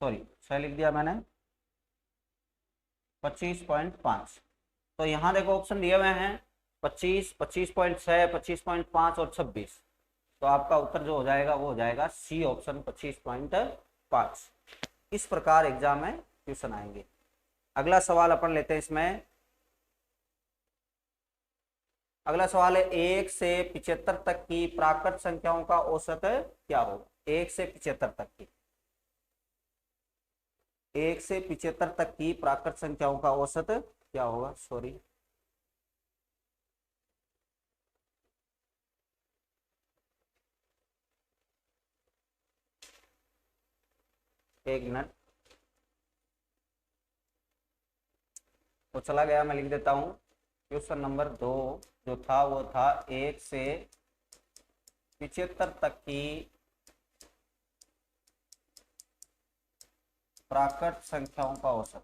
Speaker 1: सॉरी सही लिख दिया मैंने 25.5। तो यहाँ देखो ऑप्शन दिए हुए हैं 25, 25.6, 25.5 और 26। तो आपका उत्तर जो हो जाएगा वो हो जाएगा सी ऑप्शन 25.5। इस प्रकार एग्जाम में क्वेश्चन आएंगे। अगला सवाल अपन लेते हैं इसमें। अगला सवाल है 1 से 75 तक की प्राकृत संख्याओं का औसत क्या होगा। 1 से 75 तक की, 1 से 75 तक की प्राकृत संख्याओं का औसत क्या होगा, सॉरी एक मिनट, तो चला गया, मैं लिख देता हूं। क्वेश्चन नंबर 2 जो था वो था 1 से 75 तक की प्राकृत संख्याओं का औसत।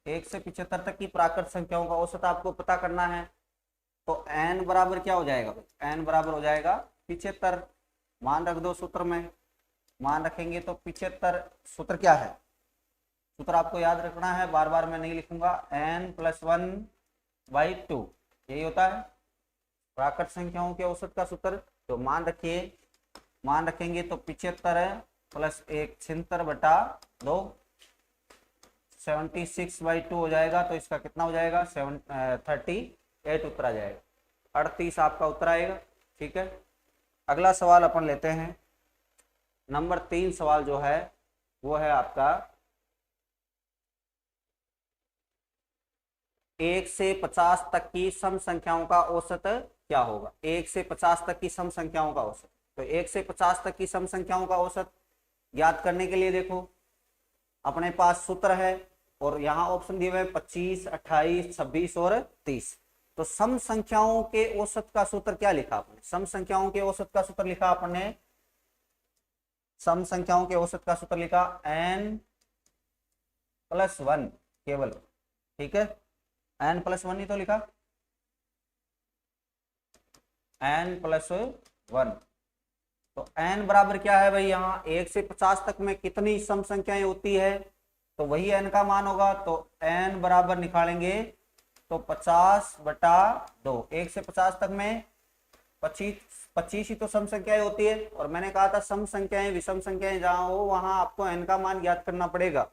Speaker 1: एक से 75 तक की प्राकृत संख्याओं का औसत आपको पता करना है। तो n बराबर क्या हो जाएगा भाई, n बराबर हो जाएगा 75। मान रख दो सूत्र में, मान रखेंगे तो 75 सूत्र क्या है, सूत्र आपको याद रखना है, बार बार मैं नहीं लिखूंगा, n+1/2 यही होता है प्राकृत संख्याओं के औसत का सूत्र। तो मान रखिए, मान रखेंगे तो 75 प्लस 1 76/2, 76/2 हो जाएगा। तो इसका कितना हो जाएगा 38 उत्तर आ जाएगा, 38 आपका उत्तर आएगा। ठीक है, अगला सवाल अपन लेते हैं। नंबर 3 सवाल जो है वो है आपका 1 से 50 तक की सम संख्याओं का औसत क्या होगा। 1 से 50 तक की सम संख्याओं का औसत। तो 1 से 50 तक की सम संख्याओं का औसत ज्ञात करने के लिए देखो अपने पास सूत्र है और यहाँ ऑप्शन दिए हुए 25, 28, 26 और 30। तो सम संख्याओं के औसत का सूत्र क्या लिखा आपने, सम संख्याओं के औसत का सूत्र लिखा आपने, सम संख्याओं के औसत का सूत्र लिखा n+1 केवल। ठीक है, n+1 ही तो लिखा, n+1। तो n बराबर क्या है भाई, यहाँ 1 से 50 तक में कितनी सम संख्याएं होती है, तो वही n का मान होगा। तो n बराबर निकालेंगे तो 50/2। 1 से 50 तक में 25 ही तो सम संख्याएं होती है, और मैंने कहा था सम संख्याएं विषम संख्याएं जहां हो वहां आपको n का मान ज्ञात करना पड़ेगा।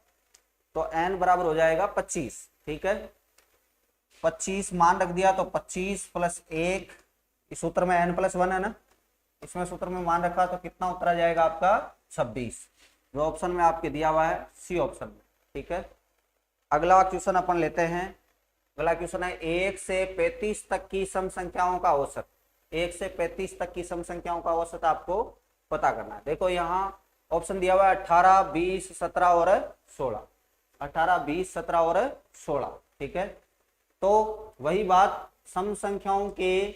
Speaker 1: तो n बराबर हो जाएगा 25। ठीक है, 25 मान रख दिया तो 25 + 1, इस सूत्र में n+1 है ना, इसमें सूत्र में मान रखा तो कितना उत्तर आ जाएगा आपका 26, जो ऑप्शन में आपके दिया हुआ है सी ऑप्शन में। ठीक है, अगला क्वेश्चन अपन लेते हैं। अगला क्वेश्चन है 1 से 35 तक की सम संख्याओं का औसत। 1 से 35 तक की सम संख्याओं का औसत आपको पता करना है। देखो यहाँ ऑप्शन दिया हुआ है 18, 20, 17 और 16। 18, 20, 17 और 16। ठीक है, तो वही बात सम संख्याओं के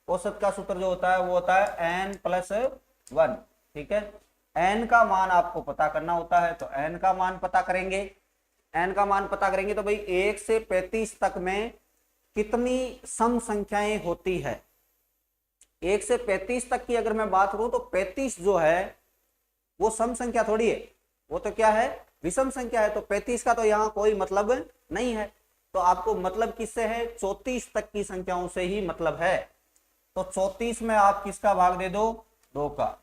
Speaker 1: औसत का सूत्र जो होता है वो होता है n+1। ठीक है, n का मान आपको पता करना होता है, तो n का मान पता करेंगे। n का मान पता करेंगे तो भाई 1 से 35 तक में कितनी सम संख्याएं होती है। 1 से 35 तक की अगर मैं बात करूं तो 35 जो है वो सम संख्या थोड़ी है, वो तो क्या है, विषम संख्या है। तो 35 का तो यहाँ कोई मतलब नहीं है। तो आपको मतलब किससे है, 34 तक की संख्याओं से ही मतलब है। तो 34 में आप किसका भाग दे दो, 2 का।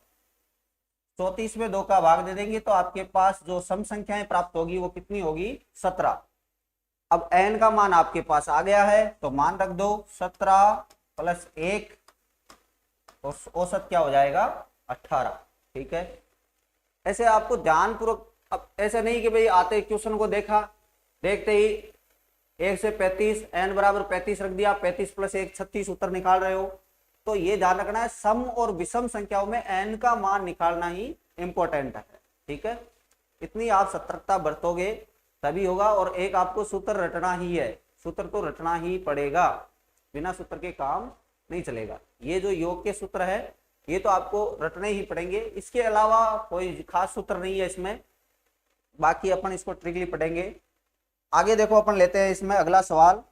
Speaker 1: 34 में 2 का भाग दे देंगे तो आपके पास जो सम संख्याएं प्राप्त होगी वो कितनी होगी, 17। अब n का मान आपके पास आ गया है तो मान रख दो 17 + 1, तो औसत क्या हो जाएगा 18। ठीक है, ऐसे आपको ध्यानपूर्वक, अब ऐसे नहीं कि भाई आते क्वेश्चन को देखा, देखते ही 1 से 35 n बराबर 35 रख दिया, 35 + 1 36 उत्तर निकाल रहे हो। तो ये ध्यान रखना है सम और विषम संख्याओं में n का मान निकालना ही इंपॉर्टेंट है। ठीक है, इतनी आप सतर्कता बरतोगे तभी होगा। और एक आपको सूत्र रटना ही है, सूत्र तो रटना ही पड़ेगा, बिना सूत्र के काम नहीं चलेगा। ये जो योग के सूत्र है ये तो आपको रटने ही पड़ेंगे, इसके अलावा कोई खास सूत्र नहीं है इसमें, बाकी अपन इसको ट्रिकली पढ़ेंगे। आगे देखो अपन लेते हैं इसमें अगला सवाल।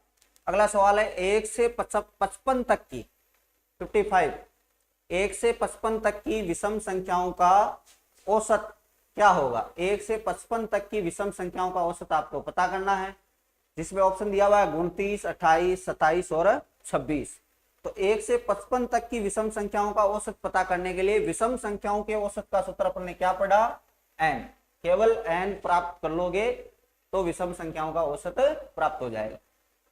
Speaker 1: अगला सवाल है 1 से 55 तक की 55, 1 से 55 तक की विषम संख्याओं का औसत क्या होगा। 1 से 55 तक की विषम संख्याओं का औसत आपको पता करना है, जिसमें ऑप्शन दिया हुआ है 29, 28, 27 और 26। तो 1 से 55 तक की विषम संख्याओं का औसत पता करने के लिए विषम संख्याओं के औसत का सूत्र अपन ने क्या पढ़ा, n। केवल n प्राप्त कर लोगे तो विषम संख्याओं का औसत प्राप्त हो जाएगा।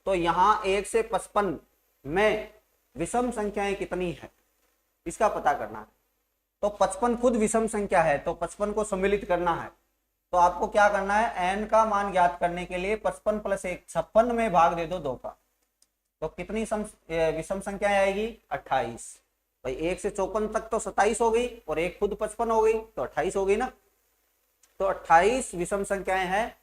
Speaker 1: तो यहाँ 1 से 55 में विषम संख्याएं कितनी है इसका पता करना है। तो 55 खुद विषम संख्या है, तो 55 को सम्मिलित करना है। तो आपको क्या करना है, n का मान ज्ञात करने के लिए 55 + 1 56 में भाग दे दो 2 का। तो कितनी विषम संख्याएं आएगी, 28। भाई 1 से 54 तक तो 27 हो गई और एक खुद 55 हो गई तो 28 हो गई ना। तो 28 विषम संख्याएं हैं,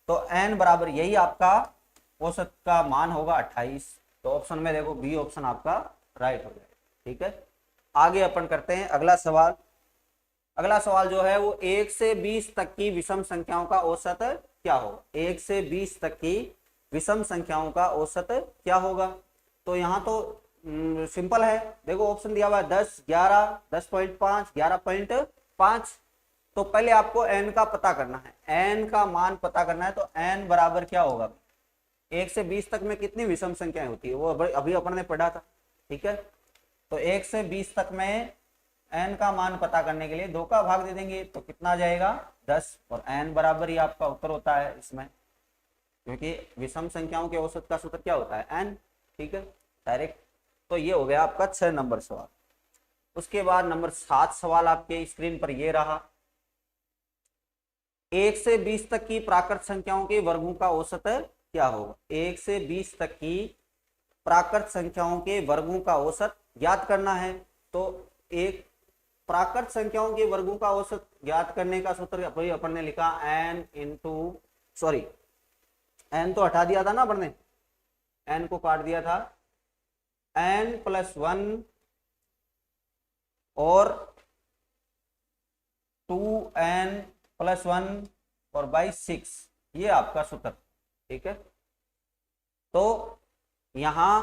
Speaker 1: तो n बराबर यही आपका औसत का मान होगा 28। तो ऑप्शन में देखो बी ऑप्शन आपका राइट हो जाएगा। ठीक है, आगे अपन करते हैं अगला सवाल। अगला सवाल जो है वो 1 से 20 तक की विषम संख्याओं का औसत क्या होगा। 1 से 20 तक की विषम संख्याओं का औसत क्या होगा। तो यहाँ तो सिंपल है, देखो ऑप्शन दिया हुआ है 10, 11, 10.5, 11.5। तो पहले आपको n का पता करना है, n का मान पता करना है। तो n बराबर क्या होगा, 1 से 20 तक में कितनी विषम संख्याएं होती है वो अभी अपन ने पढ़ा था। ठीक है, तो 1 से 20 तक में एन का मान पता करने के लिए 2 का भाग दे देंगे तो कितना आ जाएगा 10, और एन बराबर ही आपका उत्तर होता है इसमें, क्योंकि विषम संख्याओं के औसत का सूत्र क्या होता है एन। ठीक है डायरेक्ट। तो ये हो गया आपका 6 नंबर सवाल। उसके बाद नंबर 7 सवाल आपके स्क्रीन पर ये रहा। 1 से 20 तक की प्राकृत संख्याओं के वर्गों का औसत क्या होगा। 1 से 20 तक की प्राकृत संख्याओं के वर्गों का औसत ज्ञात करना है। तो एक प्राकृत संख्याओं के वर्गों का औसत ज्ञात करने का सूत्र अपन ने लिखा एन इंटू, सॉरी एन तो हटा दिया था ना अपन ने, एन को काट दिया था, एन प्लस 1 और 2n प्लस 1 और बाई 6, ये आपका सूत्र। ठीक है। तो यहां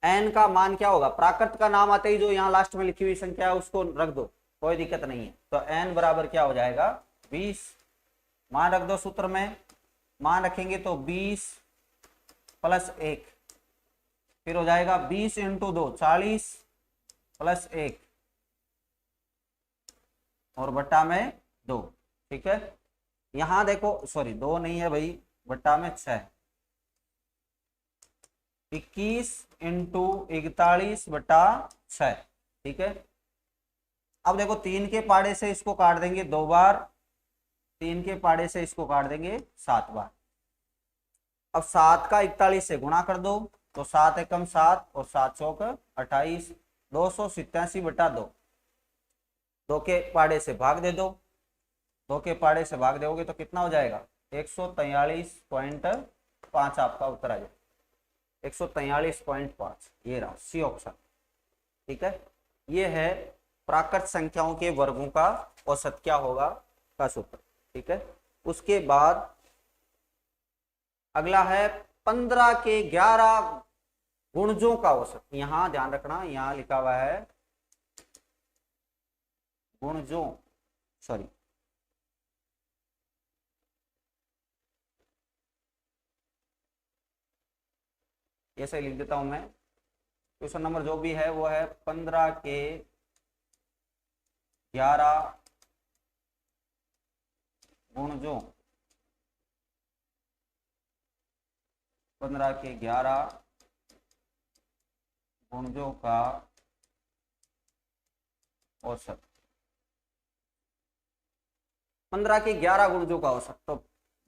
Speaker 1: n का मान क्या होगा, प्राकृत का नाम आते ही जो यहां लास्ट में लिखी हुई संख्या है उसको रख दो, कोई दिक्कत नहीं है। तो n बराबर क्या हो जाएगा 20, मान रख दो सूत्र में, मान रखेंगे तो 20 प्लस 1, फिर हो जाएगा 20 इंटू 2 40 प्लस 1 और बट्टा में 2। ठीक है। यहां देखो, सॉरी 2 नहीं है भाई, बट्टा में 6, 21 इंटू 41 बट्टा 6। ठीक है। अब देखो 3 के पाड़े से इसको काट देंगे 2 बार, 3 के पाड़े से इसको काट देंगे 7 बार। अब 7 का 41 से गुणा कर दो तो 7 एकम 7 और 7 चौक 28, 287 बटा 2। 2 के पाड़े से भाग दे दो, 2 के पाड़े से भाग दोगे तो कितना हो जाएगा 143.5 आपका उत्तर आ जाएगा, 143.5, ये रहा सी ऑप्शन। ठीक है। ये है प्राकृत संख्याओं के वर्गों का औसत क्या होगा का सूत्र। ठीक है। उसके बाद अगला है 15 के 11 गुणजों का औसत। यहां ध्यान रखना, यहां लिखा हुआ है गुणजों, सॉरी ऐसे लिख देता हूं मैं। क्वेश्चन नंबर जो भी है वो है 15 के 11 गुणजों, 15 के 11 गुणजों का औसत, 15 के 11 गुणजों का औसत। तो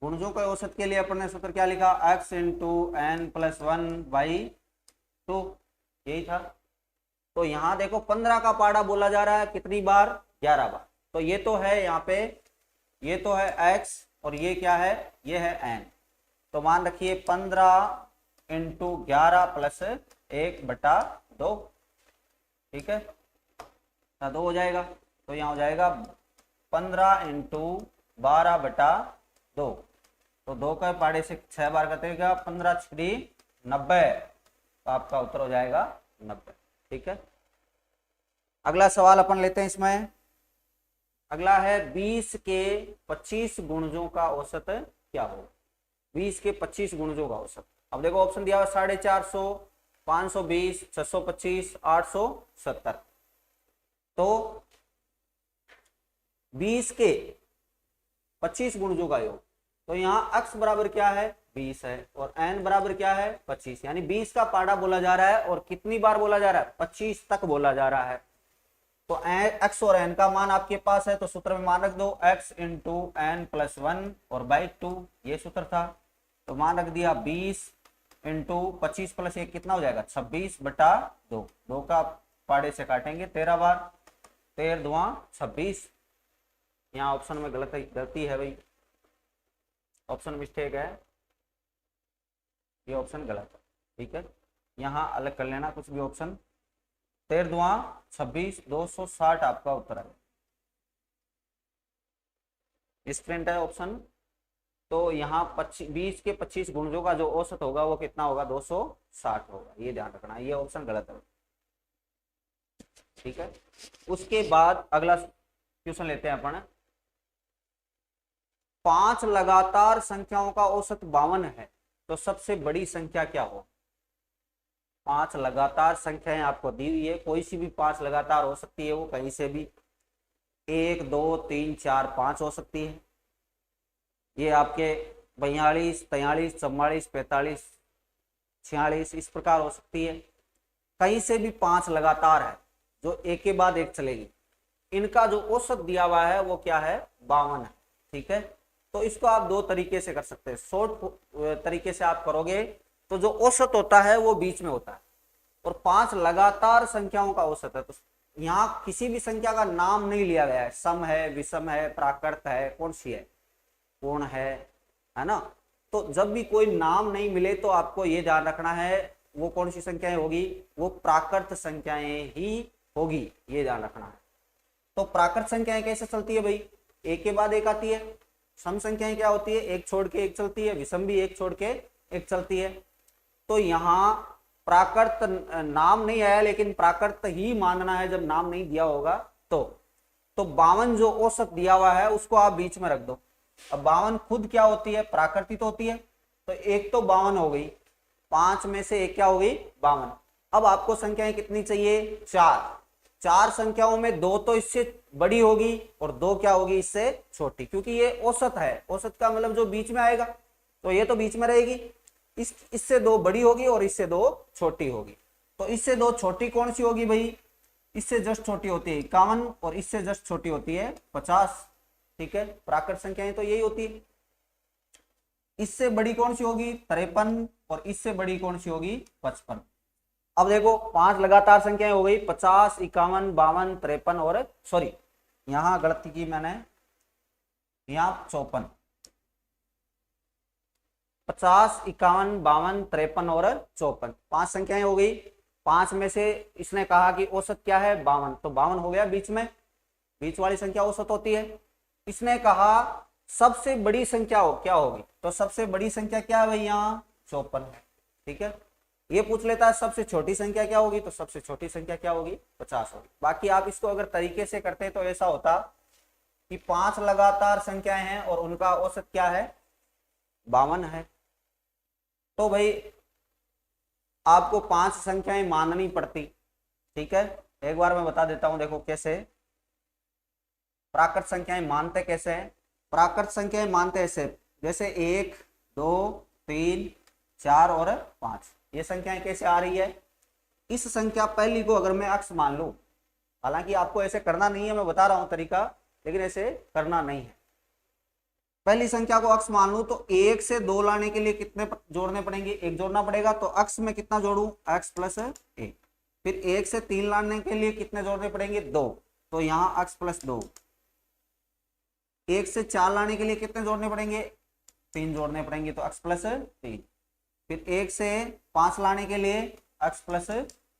Speaker 1: गुणजों के औसत के लिए अपन ने सूत्र क्या लिखा, x into N plus 1 by 2, यही था। तो यहां देखो 15 का पाड़ा बोला जा रहा है कितनी बार, 11 बार। तो ये तो है यहाँ पे, ये तो है x और ये क्या है, ये है n। तो मान रखिए 15 इंटू 11 प्लस 1 बटा 2। ठीक है, 2 हो जाएगा। तो यहाँ हो जाएगा 15 इंटू 12 बटा 2। तो 2 का पाड़े से 6 बार कटेगा, 15 6 90, तो आपका उत्तर हो जाएगा 90। ठीक है। अगला सवाल अपन लेते हैं इसमें। अगला है 20 के 25 गुणजों का औसत क्या होगा। 20 के 25 गुणजों का औसत। अब देखो ऑप्शन दिया हुआ 450, 520, 625, 870। तो 20 के 25 गुणजों का योग, तो यहाँ x बराबर क्या है 20 है और n बराबर क्या है 25, यानी 20 का पाड़ा बोला जा रहा है और कितनी बार बोला जा रहा है 25 तक बोला जा रहा है। तो x और n का मान आपके पास है, तो सूत्र में मान रख दो x इंटू एन प्लस 1 और बाई 2, ये सूत्र था। तो मान रख दिया 20 इंटू 25 प्लस 1 कितना हो जाएगा 26 बटा 2। 2 का पाड़े से काटेंगे 13 बार, 13 दुआ 26। यहाँ ऑप्शन में गलती है भाई, ऑप्शन मिस्टेक है, ये ऑप्शन गलत है। ठीक है, यहाँ अलग कर लेना कुछ भी ऑप्शन। 13 दुआ 26, 260 आपका उत्तर है। इस प्रिंट है ऑप्शन। तो यहाँ 20 के 25 गुणजों का जो औसत होगा वो कितना होगा 260 होगा, ये ध्यान रखना, ये ऑप्शन गलत है। ठीक है। उसके बाद अगला क्वेश्चन लेते हैं अपन। 5 लगातार संख्याओं का औसत 52 है, तो सबसे बड़ी संख्या क्या हो। पांच लगातार संख्याएं आपको दी हुई है, कोई सी भी पांच लगातार हो सकती है, वो कहीं से भी 1 2 3 4 5 हो सकती है। ये आपके 42 43 44 45 46 इस प्रकार हो सकती है। कहीं से भी पांच लगातार है जो एक के बाद एक चलेगी। इनका जो औसत दिया हुआ है वो क्या है, 52 है। ठीक है, तो इसको आप दो तरीके से कर सकते हैं। शॉर्ट तरीके से आप करोगे तो जो औसत होता है वो बीच में होता है, और पांच लगातार संख्याओं का औसत है। तो यहाँ किसी भी संख्या का नाम नहीं लिया गया है, सम है, विषम है, प्राकृत है, कौन सी है, पूर्ण है ना। तो जब भी कोई नाम नहीं मिले तो आपको ये ध्यान रखना है वो कौन सी संख्याएं होगी, वो प्राकृत संख्याएं ही होगी, ये ध्यान रखना है। तो प्राकृत संख्याएं कैसे चलती है भाई, एक के बाद एक आती है। सम संख्याएं क्या होती है, एक छोड़ के एक चलती है। विषम भी एक छोड़ के एक चलती है। तो यहाँ प्राकृत नाम नहीं आया, लेकिन प्राकृत ही मानना है जब नाम नहीं दिया होगा तो 52 जो औसत दिया हुआ है उसको आप बीच में रख दो। अब 52 खुद क्या होती है, प्राकृतिक होती है। तो एक तो 52 हो गई, पांच में से एक क्या हो गई, 52। अब आपको संख्याएं कितनी चाहिए, चार। चार संख्याओं में दो तो इससे बड़ी होगी और दो क्या होगी, इससे छोटी, क्योंकि ये औसत है। औसत का मतलब जो बीच में आएगा, तो ये तो बीच में रहेगी। इससे दो बड़ी होगी और इससे दो छोटी होगी। तो इससे दो छोटी कौन सी होगी भाई, इससे जस्ट छोटी होती है 51 और इससे जस्ट छोटी होती है 50। ठीक है, प्राकृत संख्याएं तो यही होती है। इससे बड़ी कौन सी होगी, 53, और इससे बड़ी कौन सी होगी, 55। अब देखो पांच लगातार संख्याएं हो गई, 50 51 52 53 और सॉरी यहां गलती की मैंने, यहां 54। 50 51 52 53 और 54 पांच संख्याएं हो गई। पांच में से इसने कहा कि औसत क्या है, 52, तो 52 हो गया बीच में, बीच वाली संख्या औसत होती है। इसने कहा सबसे बड़ी संख्या क्या होगी, तो सबसे बड़ी संख्या क्या है भाई, यहाँ 54 है। ठीक है, ये पूछ लेता है सबसे छोटी संख्या क्या होगी, तो सबसे छोटी संख्या क्या होगी, 50 होगी। बाकी आप इसको अगर तरीके से करते तो ऐसा होता कि पांच लगातार संख्याएं हैं और उनका औसत क्या है, 52 है। तो भाई आपको पांच संख्याएं माननी पड़ती। ठीक है, एक बार मैं बता देता हूं, देखो कैसे प्राकृत संख्याएं मानते कैसे हैं। प्राकृत संख्याएं मानते ऐसे, जैसे 1 2 3 4 और 5, ये संख्याएं कैसे आ रही है। इस संख्या पहली को अगर मैं अक्ष मान लूं, हालांकि आपको ऐसे करना नहीं है, मैं बता रहा हूं तरीका, लेकिन ऐसे करना नहीं है। पहली संख्या को अक्ष मान लूं तो 1 से 2 लाने के लिए कितने जोड़ने पड़ेंगे, एक जोड़ना पड़ेगा। तो अक्ष में कितना जोड़ू, x प्लस 1। फिर 1 से 3 लाने के लिए कितने जोड़ने पड़ेंगे, 2, तो यहाँ x प्लस 2। 1 से 4 लाने के लिए कितने जोड़ने पड़ेंगे, 3 जोड़ने पड़ेंगे, तो x प्लस 3। फिर 1 से 5 लाने के लिए x प्लस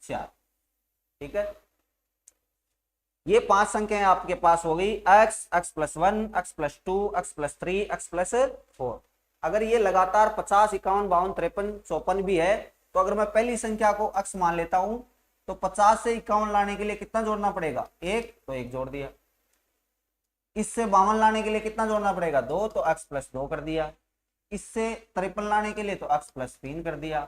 Speaker 1: 4। ठीक है, ये पांच संख्याएं आपके पास हो गई, x plus 1, x plus 2, x plus 3, x plus 4। अगर ये लगातार 50 51 52 53 54 भी है, तो अगर मैं पहली संख्या को x मान लेता हूं तो 50 से 51 लाने के लिए कितना जोड़ना पड़ेगा, 1, तो 1 जोड़ दिया। इससे 52 लाने के लिए कितना जोड़ना पड़ेगा, 2, तो x प्लस 2 कर दिया। इससे 53 लाने के लिए तो x प्लस 3 कर दिया।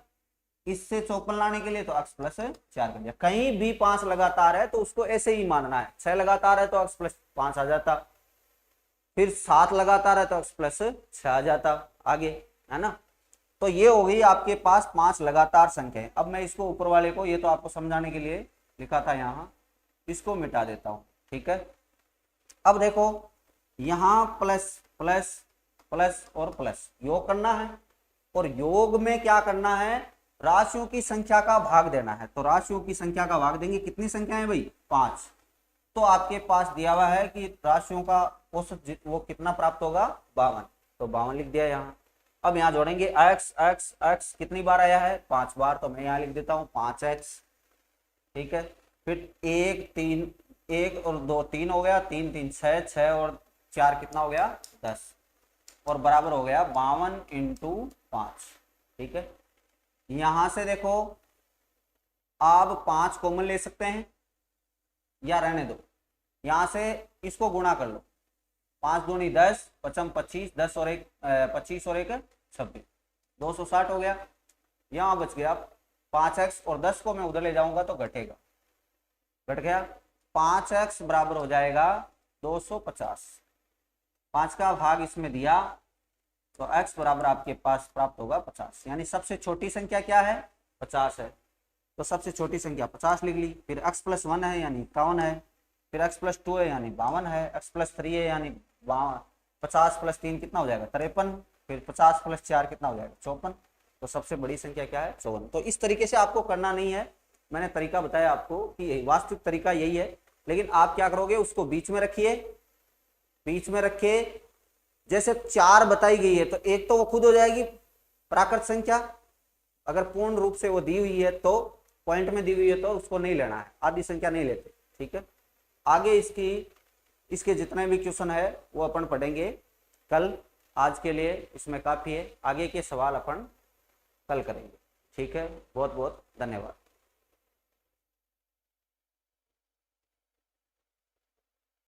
Speaker 1: इससे 54 लाने के लिए तो x प्लस 4 कर दिया। कहीं भी 5 लगातार है तो उसको ऐसे ही मानना है। 6 लगातार है तो x प्लस 5 आ जाता, फिर 7 लगातार है तो x प्लस 6 आ जाता आगे, है ना। तो ये हो गई आपके पास 5 लगातार संख्याएं। अब मैं इसको ऊपर वाले को, ये तो आपको समझाने के लिए लिखा था यहाँ, इसको मिटा देता हूं। ठीक है, अब देखो यहाँ प्लस प्लस प्लस और प्लस योग करना है, और योग में क्या करना है, राशियों की संख्या का भाग देना है। तो राशियों की संख्या का भाग देंगे, कितनी संख्या है भाई, 5। तो आपके पास दिया हुआ है कि राशियों का औसत वो कितना प्राप्त होगा, 52, तो 52 लिख दिया यहाँ। अब यहाँ जोड़ेंगे x x x कितनी बार आया है, 5 बार, तो मैं यहाँ लिख देता हूँ 5x। ठीक है, फिर 1 3 1 और 2 3 हो गया, 3 3 6 6 और 4 कितना हो गया, 10, और बराबर हो गया 52 इंटू 5। ठीक है, यहां से देखो आप 5 कॉमन ले सकते हैं या रहने दो, यहां से इसको गुणा कर लो, 5 दूनी 10, 5 25, 10 और 1 25 और 1 26, 260 हो गया। यहां बच गया 5x और 10 को मैं उधर ले जाऊंगा तो घटेगा, घट गया। 5x बराबर हो जाएगा 250, 5 का भाग इसमें दिया तो x बराबर आपके पास प्राप्त होगा 50, यानी सबसे छोटी संख्या क्या है 50 है, तो सबसे छोटी संख्या 50 लिख ली। फिर x + 1 है यानी 51 है, फिर x + 2 है यानी 52 है, x + 3 है यानी 50 + 3 कितना हो जाएगा 53, फिर 50 + 4 कितना हो जाएगा 54, तो सबसे बड़ी संख्या क्या है 54। तो इस तरीके से आपको करना नहीं है, मैंने तरीका बताया आपको कि वास्तविक तरीका यही है, लेकिन आप क्या करोगे उसको बीच में रखिए, बीच में रखे जैसे 4 बताई गई है तो एक तो वो खुद हो जाएगी प्राकृत संख्या, अगर पूर्ण रूप से वो दी हुई है तो पॉइंट में दी हुई है तो उसको नहीं लेना है, आधी संख्या नहीं लेते, ठीक है। आगे इसके जितने भी क्वेश्चन है वो अपन पढ़ेंगे कल, आज के लिए इसमें काफी है, आगे के सवाल अपन कल करेंगे, ठीक है। बहुत बहुत धन्यवाद।